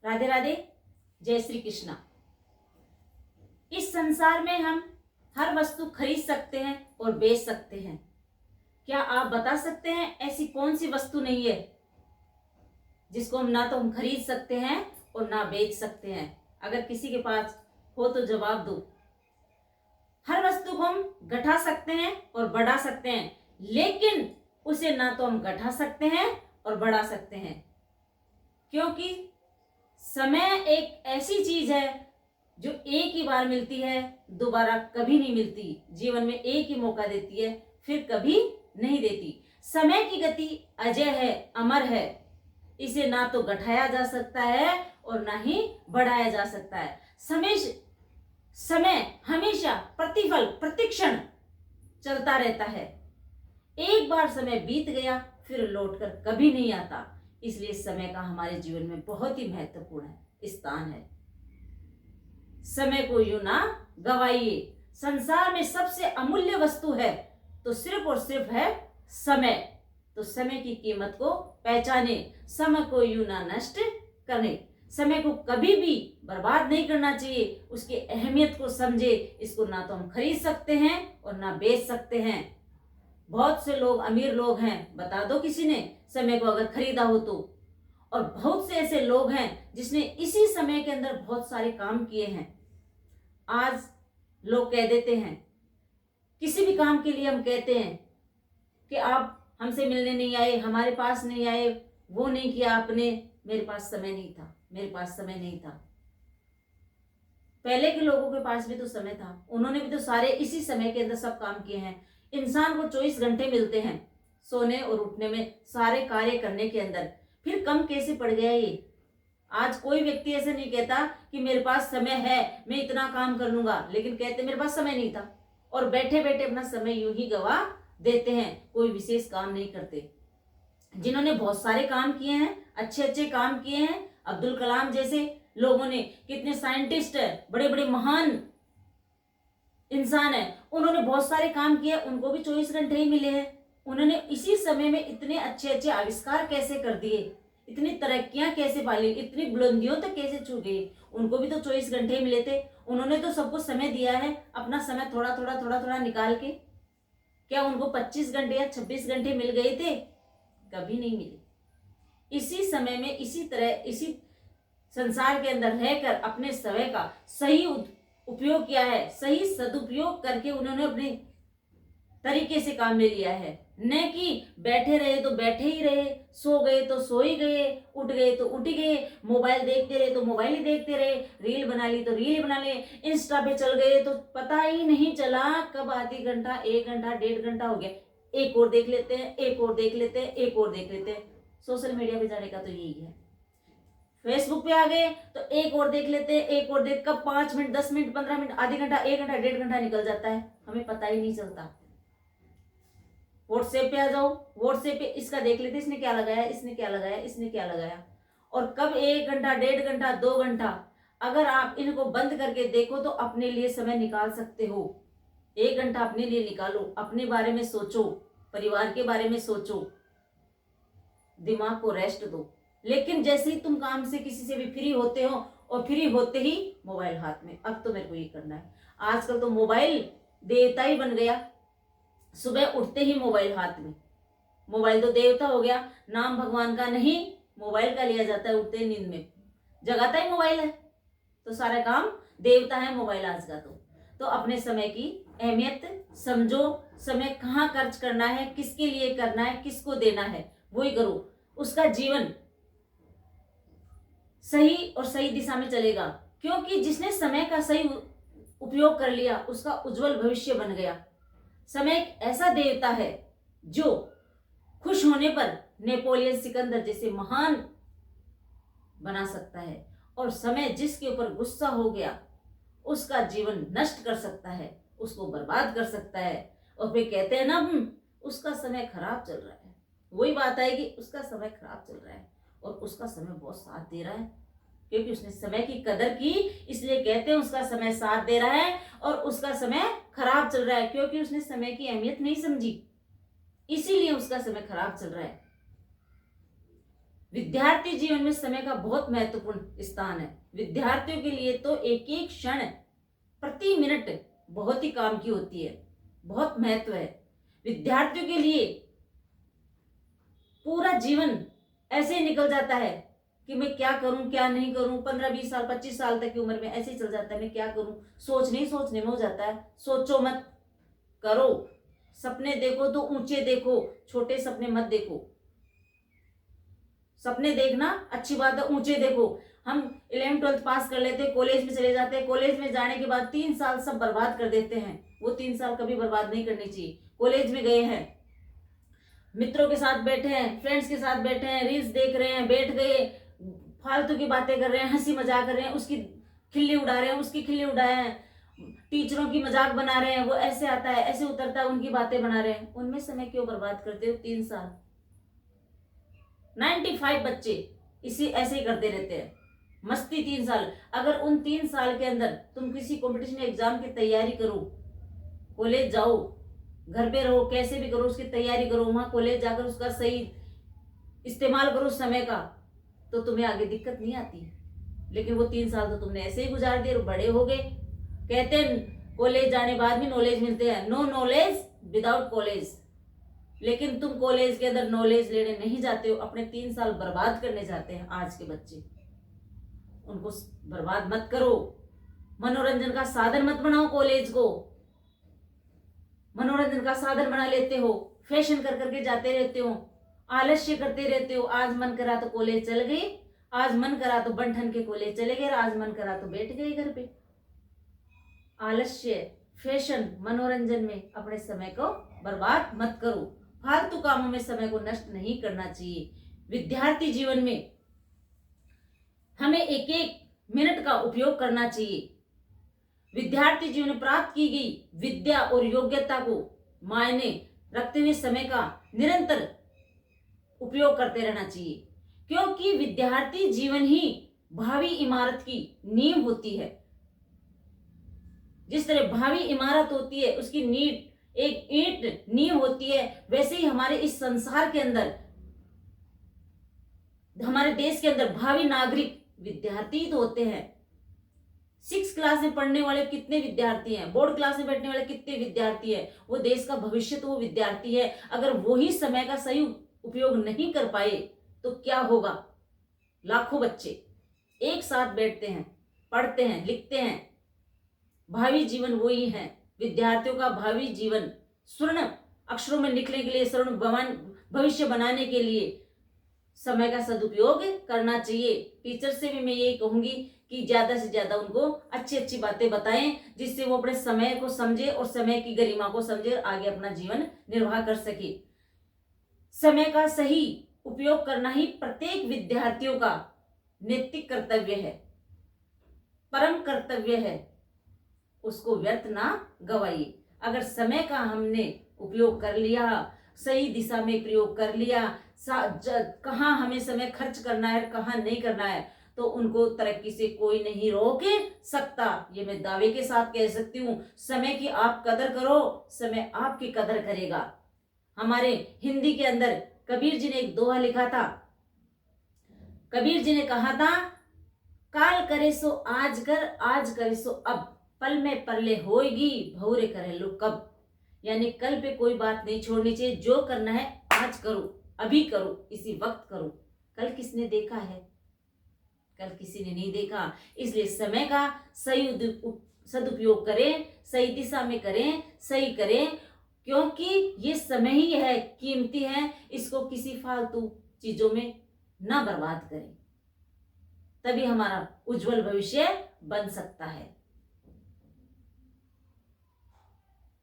राधे राधे, जय श्री कृष्णा। इस संसार में हम हर वस्तु खरीद सकते हैं और बेच सकते हैं। क्या आप बता सकते हैं ऐसी कौन सी वस्तु नहीं है जिसको हम खरीद सकते हैं और ना बेच सकते हैं? अगर किसी के पास हो तो जवाब दो। हर वस्तु को हम घटा सकते हैं और बढ़ा सकते हैं, लेकिन उसे ना तो हम घटा सकते हैं और बढ़ा सकते हैं, क्योंकि समय एक ऐसी चीज है जो एक ही बार मिलती है, दोबारा कभी नहीं मिलती। जीवन में एक ही मौका देती है, फिर कभी नहीं देती। समय की गति अजय है, अमर है। इसे ना तो घटाया जा सकता है और ना ही बढ़ाया जा सकता है। समय हमेशा प्रतिफल प्रतिक्षण चलता रहता है। एक बार समय बीत गया फिर लौटकर कभी नहीं आता। इसलिए समय का हमारे जीवन में बहुत ही महत्वपूर्ण स्थान है। समय को यूं ना गवाइए। संसार में सबसे अमूल्य वस्तु है तो सिर्फ और सिर्फ है समय। तो समय की कीमत को पहचाने, समय को यूं ना नष्ट करें। समय को कभी भी बर्बाद नहीं करना चाहिए। उसकी अहमियत को समझे। इसको ना तो हम खरीद सकते हैं और ना बेच सकते हैं। बहुत से लोग, अमीर लोग हैं, बता दो किसी ने समय को अगर खरीदा हो तो। और बहुत से ऐसे लोग हैं जिसने इसी समय के अंदर बहुत सारे काम किए हैं। आज लोग कह देते हैं, किसी भी काम के लिए हम कहते हैं कि आप हमसे मिलने नहीं आए, हमारे पास नहीं आए, वो नहीं किया आपने, मेरे पास समय नहीं था, मेरे पास समय नहीं था। पहले के लोगों के पास भी तो समय था, उन्होंने भी तो सारे इसी समय के अंदर सब काम किए हैं। इंसान को 24 घंटे मिलते हैं सोने और उठने में, सारे कार्य करने के अंदर। फिर कम कैसे पड़ गया ये? आज कोई व्यक्ति ऐसे नहीं कहता कि मेरे पास समय है, मैं इतना काम कर लूंगा, लेकिन कहते मेरे पास समय नहीं था, और बैठे बैठे अपना समय यूं ही गवा देते हैं, कोई विशेष काम नहीं करते। जिन्होंने बहुत सारे काम किए हैं, अच्छे अच्छे काम किए हैं, अब्दुल कलाम जैसे लोगों ने, कितने साइंटिस्ट है, बड़े बड़े महान इंसान है, उन्होंने बहुत सारे काम किए, उनको भी 24 घंटे ही मिले हैं। उन्होंने इसी समय में इतने अच्छे अच्छे आविष्कार कैसे कर दिए, इतनी तरक्कियां कैसे पाली, इतनी बुलंदियों तक कैसे छू गई? उनको भी तो 24 घंटे ही मिले थे। उन्होंने तो सबको समय दिया है, अपना समय थोड़ा थोड़ा थोड़ा थोड़ा निकाल के। क्या उनको 25 घंटे या 26 घंटे मिल गए थे? कभी नहीं मिले। इसी समय में, इसी तरह, इसी संसार के अंदर रहकर अपने समय का सही उपयोग किया है, सही सदुपयोग करके उन्होंने अपने तरीके से काम ले लिया है। न कि बैठे रहे तो बैठे ही रहे, सो गए तो सो ही गए, उठ गए तो उठ गए, मोबाइल देखते रहे तो मोबाइल ही देखते रहे, रील बना ली तो रील बना ले, इंस्टा पे चल गए तो पता ही नहीं चला कब आधी घंटा, 1 घंटा, 1.5 घंटा हो गया। एक और देख लेते हैं, एक और देख लेते हैं, एक और देख लेते हैं। सोशल मीडिया पे जाने का तो यही है। फेसबुक पे आ गए तो एक और देख लेते हैं, एक और देख, कब 5 मिनट, 10 मिनट, 15 मिनट, आधी घंटा, 1 घंटा, 1.5 घंटा निकल जाता है, हमें पता ही नहीं चलता। व्हाट्सएप पे आ जाओ, व्हाट्सएप पे इसका देख लेते, इसने क्या लगाया, इसने क्या लगाया, इसने क्या लगाया, और कब 1 घंटा, 1.5 घंटा, 2 घंटा। अगर आप इनको बंद करके देखो तो अपने लिए समय निकाल सकते हो। 1 घंटा अपने लिए निकालो, अपने बारे में सोचो, परिवार के बारे में सोचो, दिमाग को रेस्ट दो। लेकिन जैसे ही तुम काम से किसी से भी फ्री होते हो, और फ्री होते ही मोबाइल हाथ में, अब तो मेरे को ये करना है। आजकल तो मोबाइल देवता ही बन गया। सुबह उठते ही मोबाइल हाथ में, मोबाइल तो देवता हो गया। नाम भगवान का नहीं, मोबाइल का लिया जाता है। उठते ही नींद में जगाता ही मोबाइल है, तो सारा काम देवता है मोबाइल आज का। तो अपने समय की अहमियत समझो, समय कहाँ खर्च करना है, किसके लिए करना है, किसको देना है, वही करो। उसका जीवन सही और सही दिशा में चलेगा, क्योंकि जिसने समय का सही उपयोग कर लिया उसका उज्जवल भविष्य बन गया। समय एक ऐसा देवता है जो खुश होने पर नेपोलियन सिकंदर जैसे महान बना सकता है, और समय जिसके ऊपर गुस्सा हो गया उसका जीवन नष्ट कर सकता है, उसको बर्बाद कर सकता है। और फिर कहते हैं ना, उसका समय खराब चल रहा है। वही बात है कि उसका समय खराब चल रहा है और उसका समय बहुत साथ दे रहा है, क्योंकि उसने समय की कदर की। इसलिए कहते हैं उसका समय साथ दे रहा है, और उसका समय खराब चल रहा है क्योंकि उसने समय की अहमियत नहीं समझी, इसीलिए उसका समय खराब चल रहा है। विद्यार्थी जीवन में समय का बहुत महत्वपूर्ण स्थान है। विद्यार्थियों के लिए तो एक एक क्षण, प्रति मिनट बहुत ही काम की होती है, बहुत महत्व है। विद्यार्थियों के लिए पूरा जीवन ऐसे ही निकल जाता है कि मैं क्या करूं क्या नहीं करूं। 15-20 साल 25 साल तक की उम्र में ऐसे ही चल जाता है, मैं क्या करूं, सोचने में हो जाता है। सोचो मत, करो, सपने देखो तो ऊंचे देखो, छोटे सपने मत देखो। सपने देखना अच्छी बात है, ऊंचे देखो। हम 11th-12th पास कर लेते, कॉलेज में चले जाते हैं, कॉलेज में जाने के बाद 3 साल सब बर्बाद कर देते हैं। वो 3 साल कभी बर्बाद नहीं करनी चाहिए। कॉलेज में गए हैं, मित्रों के साथ बैठे हैं, फ्रेंड्स के साथ बैठे हैं, रील्स देख रहे हैं, बैठ गए, फालतू की बातें कर रहे हैं, हंसी मजाक कर रहे हैं, उसकी खिल्ली उड़ा रहे हैं, उसकी खिल्ली उड़ाए हैं, टीचरों की मजाक बना रहे हैं, वो ऐसे आता है ऐसे उतरता है, उनकी बातें बना रहे हैं। उनमें समय क्यों बर्बाद करते हो? 3 साल। 95 बच्चे इसी ऐसे ही करते रहते हैं, मस्ती 3 साल। अगर उन 3 साल के अंदर तुम किसी कंपटीशन एग्जाम की तैयारी करो, कॉलेज जाओ, घर पे रहो, कैसे भी करो उसकी तैयारी करो, वहां कॉलेज जाकर उसका सही इस्तेमाल करो समय का, तो तुम्हें आगे दिक्कत नहीं आती। लेकिन वो 3 साल तो तुमने ऐसे ही गुजार दिए और बड़े हो गए। कहते हैं कॉलेज जाने बाद भी नॉलेज मिलते हैं, नो नॉलेज विदाउट कॉलेज। लेकिन तुम कॉलेज के अंदर नॉलेज लेने नहीं जाते हो, अपने 3 साल बर्बाद करने जाते हैं आज के बच्चे। उनको बर्बाद मत करो, मनोरंजन का साधन मत बनाओ कॉलेज को। मनोरंजन का साधन बना लेते हो, फैशन कर करके जाते रहते हो, आलस्य करते रहते हो। आज मन करा तो कॉलेज चल गए, आज मन करा तो बंठन के कॉलेज चले गए, आज मन करा तो बैठ गए घर पे। आलस्य, फैशन, मनोरंजन में अपने समय को बर्बाद मत करो। फालतू कामों में समय को नष्ट नहीं करना चाहिए। विद्यार्थी जीवन में हमें एक एक मिनट का उपयोग करना चाहिए। विद्यार्थी जीवन में प्राप्त की गई विद्या और योग्यता को मायने रखते हुए समय का निरंतर उपयोग करते रहना चाहिए, क्योंकि विद्यार्थी जीवन ही भावी इमारत की नींव होती है। जिस तरह भावी इमारत होती है, उसकी नींव एक ईंट नींव होती है, वैसे ही हमारे इस संसार के अंदर, हमारे देश के अंदर भावी नागरिक विद्यार्थी तो होते हैं। 6 क्लास में पढ़ने वाले कितने विद्यार्थी हैं, बोर्ड क्लास में बैठने वाले कितने विद्यार्थी हैं। वो देश का भविष्य तो वो विद्यार्थी है। अगर वो ही समय का सही उपयोग नहीं कर पाए तो क्या होगा? लाखों बच्चे एक साथ बैठते हैं, पढ़ते हैं, लिखते हैं। भावी जीवन वो ही है। विद्यार्थियों का भावी जीवन स्वर्ण अक्षरों में लिखने के लिए, स्वर्ण भविष्य बनाने के लिए समय का सदुपयोग करना चाहिए। टीचर से भी मैं यही कहूंगी कि ज्यादा से ज्यादा उनको अच्छी अच्छी बातें बताएं, जिससे वो अपने समय को समझे और समय की गरिमा को समझे और आगे अपना जीवन निर्वाह कर सके। समय का सही उपयोग करना ही प्रत्येक विद्यार्थियों का नैतिक कर्तव्य है, परम कर्तव्य है। उसको व्यर्थ ना गवाइए। अगर समय का हमने उपयोग कर लिया, सही दिशा में प्रयोग कर लिया, कहाँ हमें समय खर्च करना है, कहाँ नहीं करना है, तो उनको तरक्की से कोई नहीं रोक सकता। ये मैं दावे के साथ कह सकती हूँ। समय की आप कदर करो, समय आपकी कदर करेगा। हमारे हिंदी के अंदर कबीर जी ने एक दोहा लिखा था। कबीर जी ने कहा था, काल करे सो आज कर, आज करे सो अब, पल में परले होएगी, भौरे करे लो कब। यानी कल पे कोई बात नहीं छोड़नी चाहिए। जो करना है आज करो, अभी करो, इसी वक्त करो। कल किसने देखा है? कल किसी ने नहीं देखा। इसलिए समय का सही सदुपयोग करें, सही दिशा में करें, सही करें, क्योंकि ये समय ही है, कीमती है। इसको किसी फालतू चीजों में ना बर्बाद करें, तभी हमारा उज्जवल भविष्य बन सकता है।